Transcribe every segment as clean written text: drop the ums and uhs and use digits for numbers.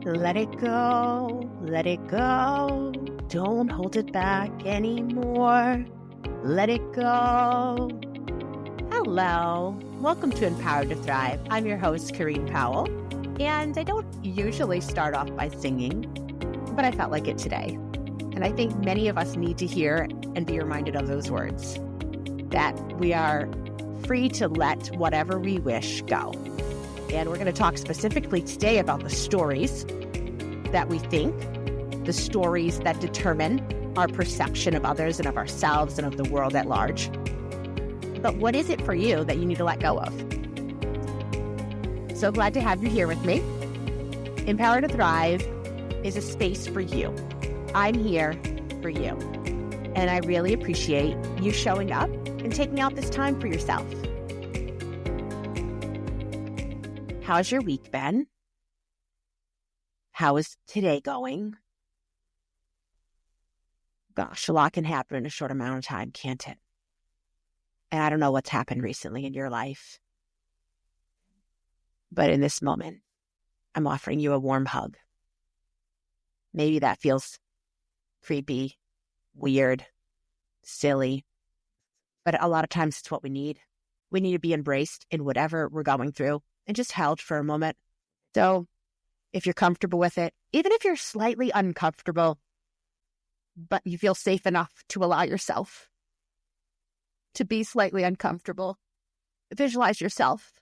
Let it go, let it go. Don't hold it back anymore. Let it go. Hello, welcome to Empowered to Thrive. I'm your host, Kareen Powell, and I don't usually start off by singing, but I felt like it today. And I think many of us need to hear and be reminded of those words, that we are free to let whatever we wish go. And we're going to talk specifically today about the stories that we think, the stories that determine our perception of others and of ourselves and of the world at large. But what is it for you that you need to let go of? So glad to have you here with me. Empower to Thrive is a space for you. I'm here for you. And I really appreciate you showing up and taking out this time for yourself. How's your week been? How is today going? Gosh, a lot can happen in a short amount of time, can't it? And I don't know what's happened recently in your life. But in this moment, I'm offering you a warm hug. Maybe that feels creepy, weird, silly. But a lot of times it's what we need. We need to be embraced in whatever we're going through and just held for a moment. So if you're comfortable with it, even if you're slightly uncomfortable, but you feel safe enough to allow yourself to be slightly uncomfortable, visualize yourself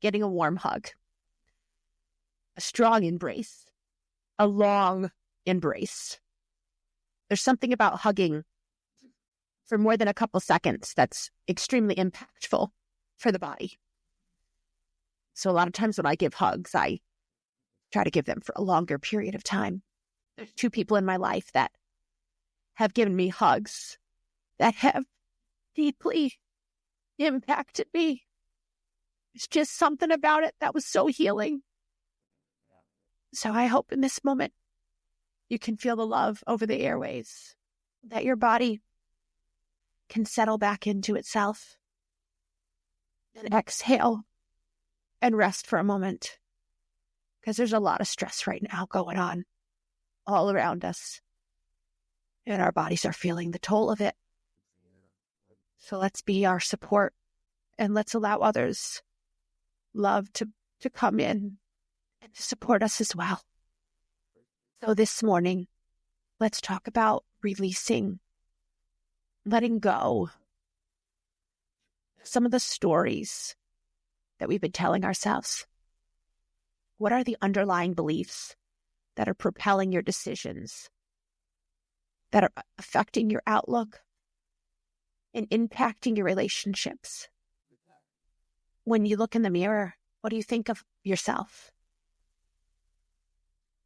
getting a warm hug, a strong embrace, a long embrace. There's something about hugging for more than a couple seconds that's extremely impactful for the body. So a lot of times when I give hugs, I try to give them for a longer period of time. There's two people in my life that have given me hugs that have deeply impacted me. It's just something about it that was so healing. So I hope in this moment you can feel the love over the airways, that your body can settle back into itself and exhale and rest for a moment, because there's a lot of stress right now going on all around us, and our bodies are feeling the toll of it. So let's be our support, and let's allow others' love to come in and to support us as well. So this morning, let's talk about releasing, letting go some of the stories that we've been telling ourselves. What are the underlying beliefs that are propelling your decisions, that are affecting your outlook and impacting your relationships? When you look in the mirror, what do you think of yourself?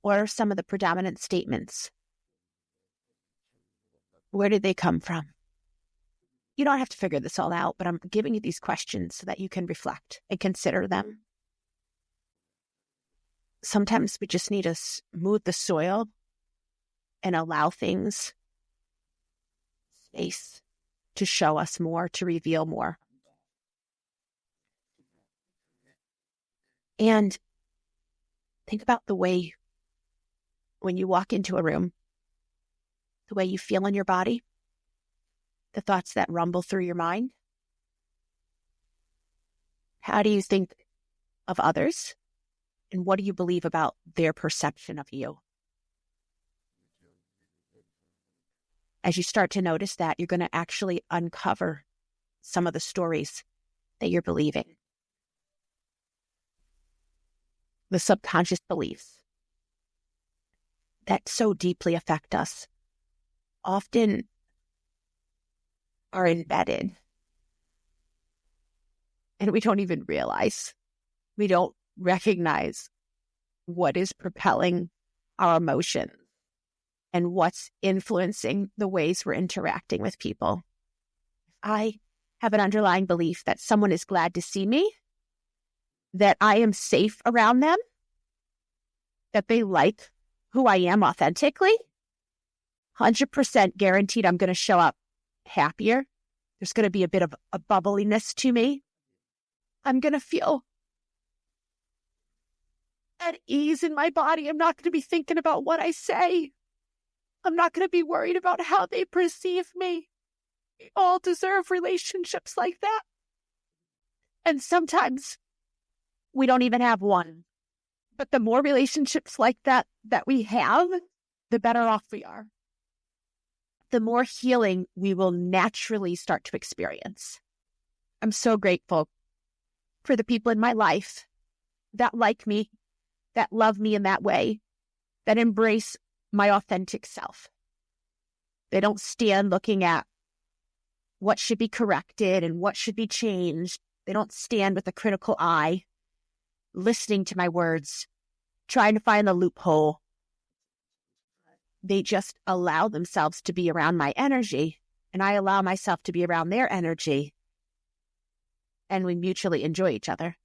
What are some of the predominant statements? Where did they come from? You don't have to figure this all out, but I'm giving you these questions so that you can reflect and consider them. Sometimes we just need to smooth the soil and allow things space to show us more, to reveal more. And think about the way when you walk into a room, the way you feel in your body, the thoughts that rumble through your mind. How do you think of others? And what do you believe about their perception of you? As you start to notice that, you're going to actually uncover some of the stories that you're believing. The subconscious beliefs that so deeply affect us often are embedded, and we don't even realize. We don't recognize what is propelling our emotions and what's influencing the ways we're interacting with people. I have an underlying belief that someone is glad to see me, that I am safe around them, that they like who I am authentically. 100% guaranteed I'm going to show up happier. There's going to be a bit of a bubbliness to me. I'm going to feel at ease in my body. I'm not going to be thinking about what I say. I'm not going to be worried about how they perceive me. We all deserve relationships like that. And sometimes we don't even have one. But the more relationships like that we have, the better off we are. The more healing we will naturally start to experience. I'm so grateful for the people in my life that like me, that love me in that way, that embrace my authentic self. They don't stand looking at what should be corrected and what should be changed. They don't stand with a critical eye, listening to my words, trying to find the loophole. They just allow themselves to be around my energy, and I allow myself to be around their energy, and we mutually enjoy each other.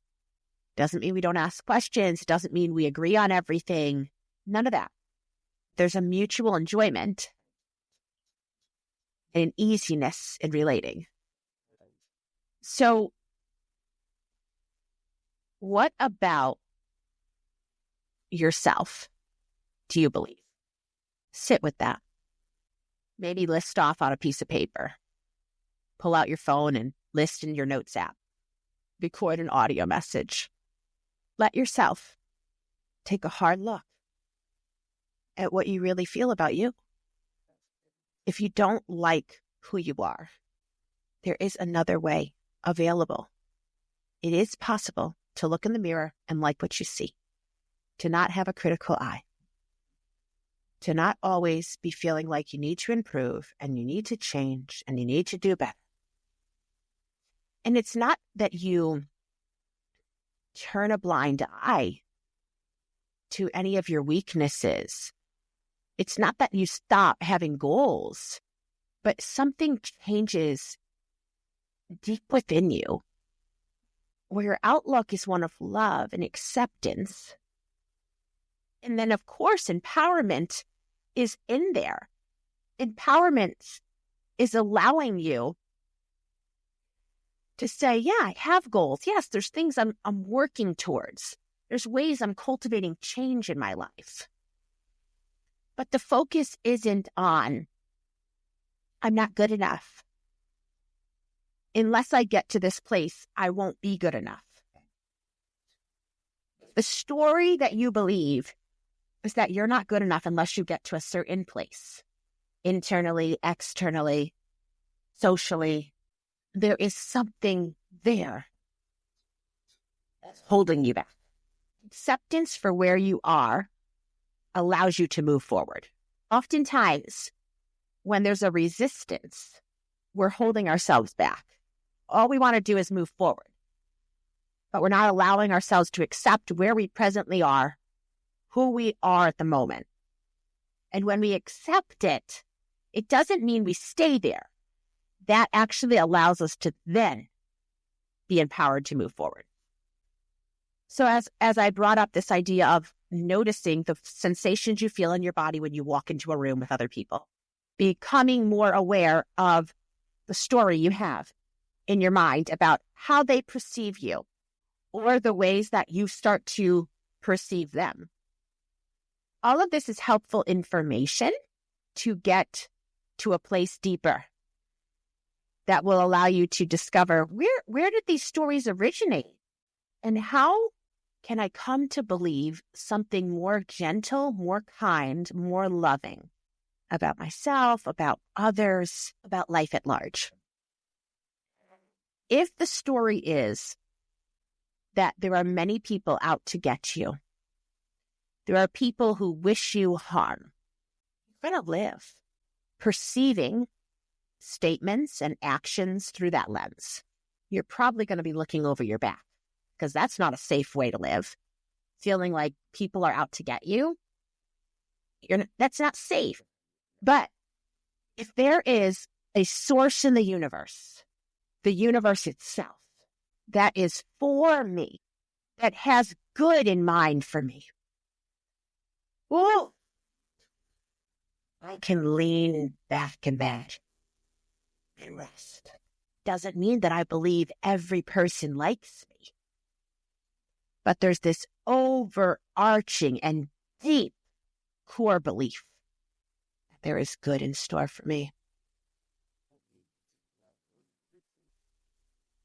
Doesn't mean we don't ask questions. Doesn't mean we agree on everything. None of that. There's a mutual enjoyment and an easiness in relating. So, what about yourself do you believe? Sit with that. Maybe list off on a piece of paper. Pull out your phone and list in your notes app. Record an audio message. Let yourself take a hard look at what you really feel about you. If you don't like who you are, there is another way available. It is possible to look in the mirror and like what you see, to not have a critical eye, to not always be feeling like you need to improve and you need to change and you need to do better. And it's not that you turn a blind eye to any of your weaknesses. It's not that you stop having goals, but something changes deep within you where your outlook is one of love and acceptance. And then, of course, empowerment is in there. Empowerment is allowing you to say, yeah, I have goals. Yes, there's things I'm working towards. There's ways I'm cultivating change in my life. But the focus isn't on, I'm not good enough. Unless I get to this place, I won't be good enough. The story that you believe is that you're not good enough unless you get to a certain place. Internally, externally, socially. There is something there that's holding you back. Acceptance for where you are allows you to move forward. Oftentimes, when there's a resistance, we're holding ourselves back. All we want to do is move forward. But we're not allowing ourselves to accept where we presently are, who we are at the moment. And when we accept it, it doesn't mean we stay there. That actually allows us to then be empowered to move forward. So as I brought up this idea of noticing the sensations you feel in your body when you walk into a room with other people, becoming more aware of the story you have in your mind about how they perceive you or the ways that you start to perceive them. All of this is helpful information to get to a place deeper that will allow you to discover where did these stories originate and how can I come to believe something more gentle, more kind, more loving about myself, about others, about life at large. If the story is that there are many people out to get you, there are people who wish you harm, you're going to live perceiving statements and actions through that lens. You're probably going to be looking over your back because that's not a safe way to live. Feeling like people are out to get you, that's not safe. But if there is a source in the universe itself, that is for me, that has good in mind for me, whoa, I can lean back and rest. Doesn't mean that I believe every person likes me. But there's this overarching and deep core belief that there is good in store for me.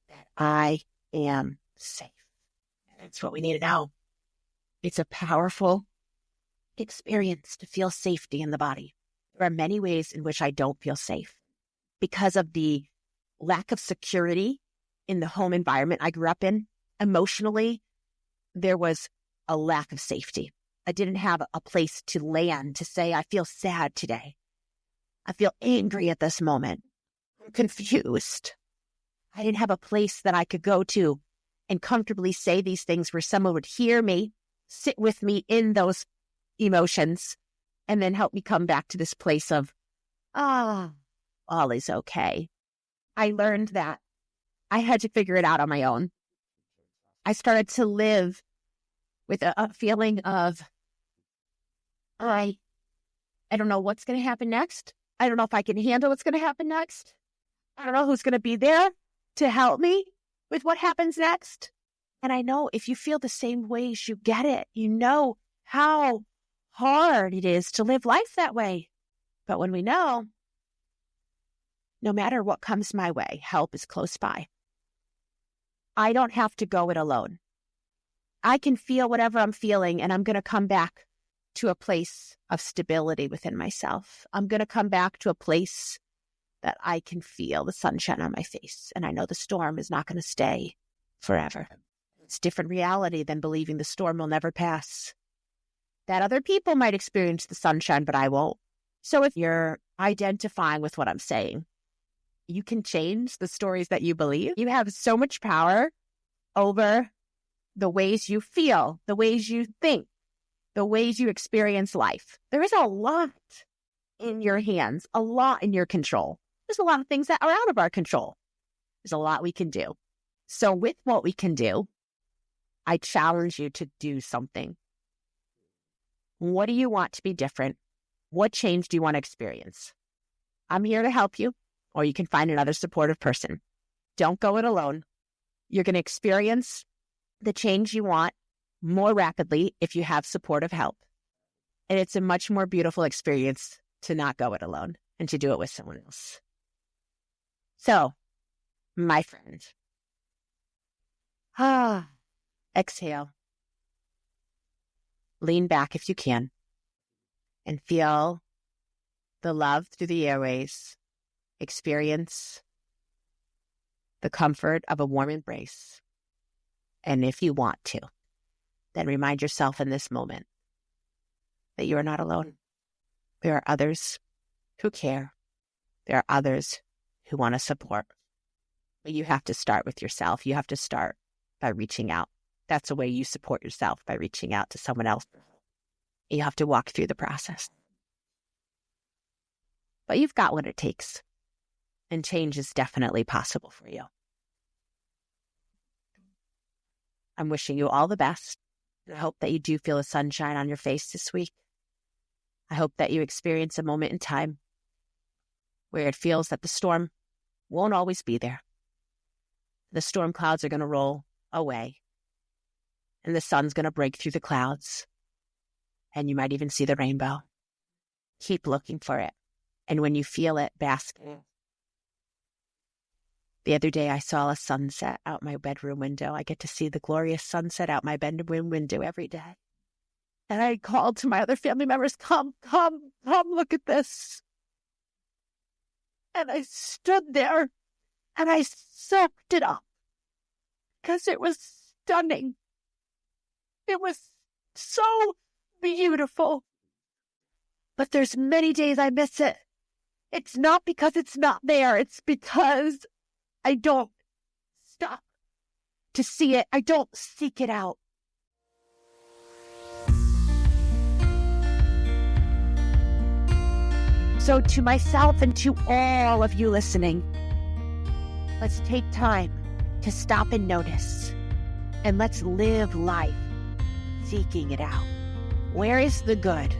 That I am safe. And that's what we need to know. It's a powerful experience to feel safety in the body. There are many ways in which I don't feel safe because of the lack of security in the home environment I grew up in. Emotionally, there was a lack of safety. I didn't have a place to land to say, I feel sad today. I feel angry at this moment. I'm confused. I didn't have a place that I could go to and comfortably say these things where someone would hear me, sit with me in those emotions, and then help me come back to this place of, all is okay. I learned that I had to figure it out on my own. I started to live with a feeling of, I don't know what's going to happen next. I don't know if I can handle what's going to happen next. I don't know who's going to be there to help me with what happens next. And I know if you feel the same ways, you get it. You know how hard it is to live life that way. But when we know, no matter what comes my way, help is close by. I don't have to go it alone. I can feel whatever I'm feeling, and I'm going to come back to a place of stability within myself. I'm going to come back to a place that I can feel the sunshine on my face. And I know the storm is not going to stay forever. It's a different reality than believing the storm will never pass. That other people might experience the sunshine, but I won't. So if you're identifying with what I'm saying, you can change the stories that you believe. You have so much power over the ways you feel, the ways you think, the ways you experience life. There is a lot in your hands, a lot in your control. There's a lot of things that are out of our control. There's a lot we can do. So with what we can do, I challenge you to do something. What do you want to be different? What change do you want to experience? I'm here to help you, or you can find another supportive person. Don't go it alone. You're going to experience the change you want more rapidly if you have supportive help. And it's a much more beautiful experience to not go it alone and to do it with someone else. So, my friend, exhale. Lean back if you can and feel the love through the airways. Experience the comfort of a warm embrace. And if you want to, then remind yourself in this moment that you are not alone. There are others who care. There are others who want to support. But you have to start with yourself. You have to start by reaching out. That's the way you support yourself, by reaching out to someone else. You have to walk through the process. But you've got what it takes. And change is definitely possible for you. I'm wishing you all the best. And I hope that you do feel the sunshine on your face this week. I hope that you experience a moment in time where it feels that the storm won't always be there. The storm clouds are going to roll away. And the sun's going to break through the clouds. And you might even see the rainbow. Keep looking for it. And when you feel it, bask in it. The other day, I saw a sunset out my bedroom window. I get to see the glorious sunset out my bedroom window every day. And I called to my other family members, come, look at this. And I stood there and I soaked it up because it was stunning. It was so beautiful. But there's many days I miss it. It's not because it's not there. It's because I don't stop to see it. I don't seek it out. So to myself and to all of you listening, let's take time to stop and notice. And let's live life seeking it out. Where is the good?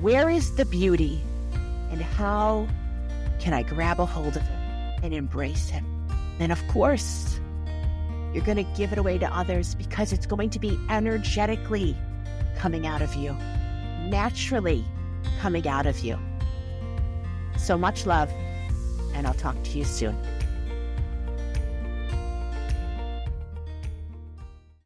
Where is the beauty? And how can I grab a hold of it and embrace it? And of course, You're going to give it away to others because it's going to be energetically coming out of you, naturally coming out of you. So much love, and I'll talk to you soon.